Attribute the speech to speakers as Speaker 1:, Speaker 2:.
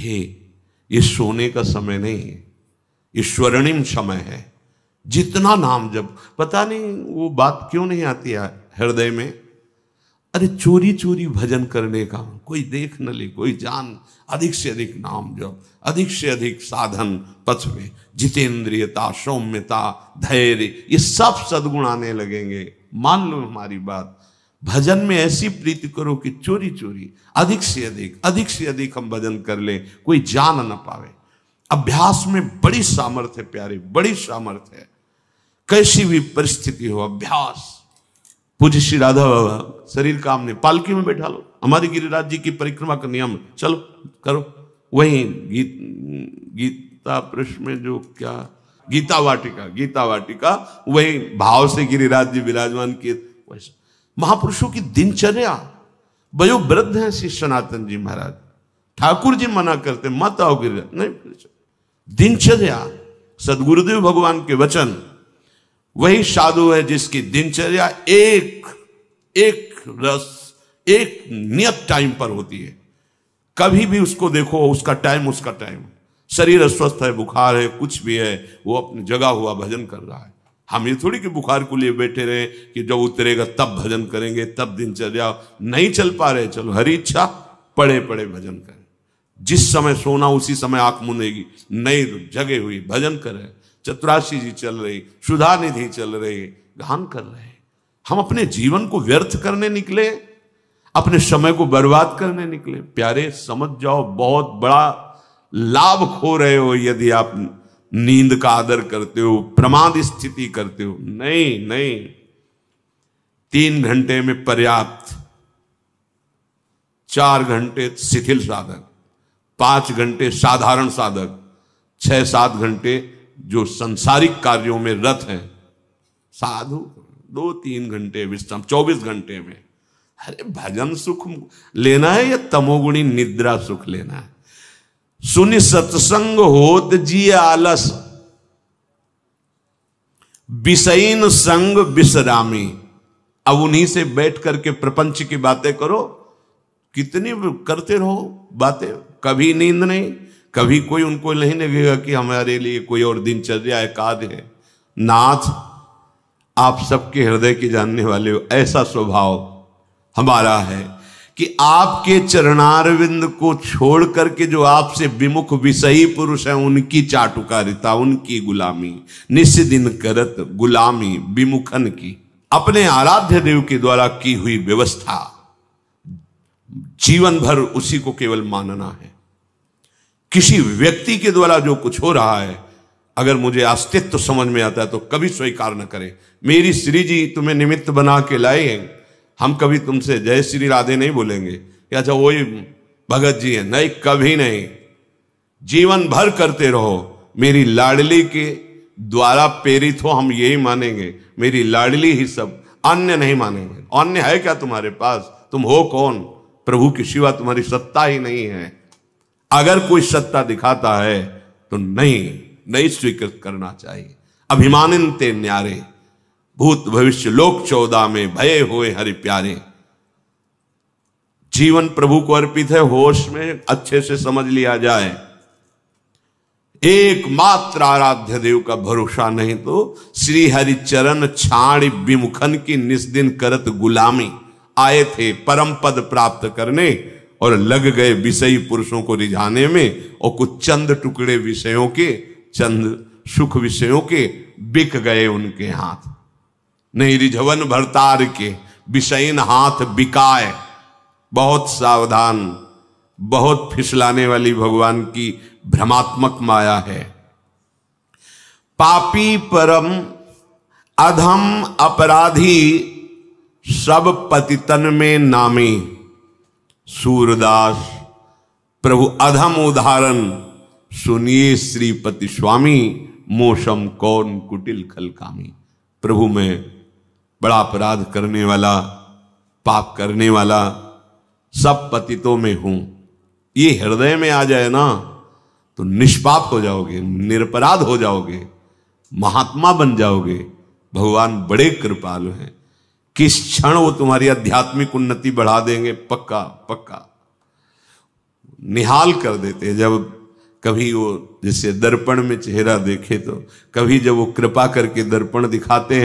Speaker 1: हे, ये सोने का समय नहीं है, ये स्वर्णिम समय है। जितना नाम जप, पता नहीं वो बात क्यों नहीं आती है हृदय में। अरे चोरी चोरी भजन करने का, कोई देख न ले, कोई जान, अधिक से अधिक नाम जप, अधिक से अधिक साधन पथ में, जितेंद्रियता, सौम्यता, धैर्य, ये सब सद्गुण आने लगेंगे। मान लो हमारी बात, भजन में ऐसी प्रीति करो कि चोरी चोरी अधिक से अधिक हम भजन कर ले, कोई जान न पावे। अभ्यास में बड़ी सामर्थ्य है प्यारे, बड़ी सामर्थ्य है। कैसी भी परिस्थिति हो, अभ्यास। पूज्य श्री राधा बाबा शरीर काम ने पालकी में बैठा लो, हमारी गिरिराज जी की परिक्रमा का नियम, चलो करो। वही गीता पृष्ठ में जो क्या गीता वाटिका वही भाव से गिरिराज जी विराजमान किए। वैसे महापुरुषों की दिनचर्या, वयो वृद्ध हैं श्री सनातन जी महाराज, ठाकुर जी मना करते मत आओ गिरिराज, नहीं, दिनचर्या सदगुरुदेव भगवान के वचन। वही साधु है जिसकी दिनचर्या एक रस, एक नियत टाइम पर होती है। कभी भी उसको देखो, उसका टाइम। शरीर अस्वस्थ है, बुखार है, कुछ भी है, वो अपनी जगह हुआ भजन कर रहा है। हम ये थोड़ी कि बुखार को लिए बैठे रहे कि जब उतरेगा तब भजन करेंगे, तब दिनचर्या नहीं चल पा रहे, चलो हरी इच्छा पड़े भजन करें। जिस समय सोना उसी समय आंख मुनेगी, नई जगे हुई भजन करे। चतुराशी जी चल रही, सुधा निधि चल रही, गान कर रहे। हम अपने जीवन को व्यर्थ करने निकले, अपने समय को बर्बाद करने निकले। प्यारे समझ जाओ, बहुत बड़ा लाभ खो रहे हो यदि आप नींद का आदर करते हो, प्रमाद स्थिति करते हो। नहीं, 3 घंटे में पर्याप्त, 4 घंटे शिथिल साधक, 5 घंटे साधारण साधक, 6-7 घंटे जो संसारिक कार्यों में रत हैं साधु, 2-3 घंटे विश्राम, 24 घंटे में। अरे भजन सुख लेना है या तमोगुणी निद्रा सुख लेना है? सुनि सत्संग होत जी आलस, विषयीन संग विश्रामी। अब उन्हीं से बैठ करके प्रपंच की बातें करो, कितनी करते रहो बातें, कभी नींद नहीं, कभी कोई उनको नहीं लगेगा कि हमारे लिए कोई और दिनचर्या एकाद है। नाथ, आप सबके हृदय के जानने वाले हो, ऐसा स्वभाव हमारा है कि आपके चरणारविंद को छोड़ करके जो आपसे विमुख विषयी पुरुष हैं, उनकी चाटुकारिता, उनकी गुलामी, निस्दिन करत गुलामी विमुखन की। अपने आराध्य देव के द्वारा की हुई व्यवस्था, जीवन भर उसी को केवल मानना है। किसी व्यक्ति के द्वारा जो कुछ हो रहा है, अगर मुझे अस्तित्व समझ में आता है तो कभी स्वीकार न करें। मेरी श्री जी तुम्हें निमित्त बना के लाए हैं, हम कभी तुमसे जय श्री राधे नहीं बोलेंगे कि अच्छा वही भगत जी है, नहीं, कभी नहीं। जीवन भर करते रहो, मेरी लाडली के द्वारा प्रेरित हो, हम यही मानेंगे, मेरी लाडली ही सब, अन्य नहीं मानेंगे। अन्य है क्या तुम्हारे पास? तुम हो कौन? प्रभु की सिवा तुम्हारी सत्ता ही नहीं है। अगर कोई सत्ता दिखाता है तो नहीं स्वीकृत करना चाहिए। अभिमानिनते न्यारे, भूत भविष्य लोक 14 में भये हुए हरि प्यारे। जीवन प्रभु को अर्पित है, होश में अच्छे से समझ लिया जाए। एकमात्र आराध्य देव का भरोसा नहीं तो श्री हरि चरण छाड़ विमुखन की निस्दिन करत गुलामी। आए थे परम पद प्राप्त करने और लग गए विषयी पुरुषों को रिझाने में, और कुछ चंद टुकड़े विषयों के, चंद सुख विषयों के बिक गए उनके हाथ। नहीं रिझवन भरतार के विषयीन हाथ बिकाए। बहुत सावधान, बहुत फिसलाने वाली भगवान की भ्रमात्मक माया है। पापी परम अधम अपराधी सब पतितन में नामी। सूरदास प्रभु अधम उदाहरण सुनिए श्रीपति स्वामी। मोशम कौन कुटिल खलकामी। प्रभु में बड़ा अपराध करने वाला, पाप करने वाला, सब पतितों में हूं, ये हृदय में आ जाए ना तो निष्पाप हो जाओगे, निरपराध हो जाओगे, महात्मा बन जाओगे। भगवान बड़े कृपालु हैं, किस क्षण वो तुम्हारी आध्यात्मिक उन्नति बढ़ा देंगे, पक्का पक्का। निहाल कर देते हैं। जब कभी वो जैसे दर्पण में चेहरा देखे तो कभी जब वो कृपा करके दर्पण दिखाते हैं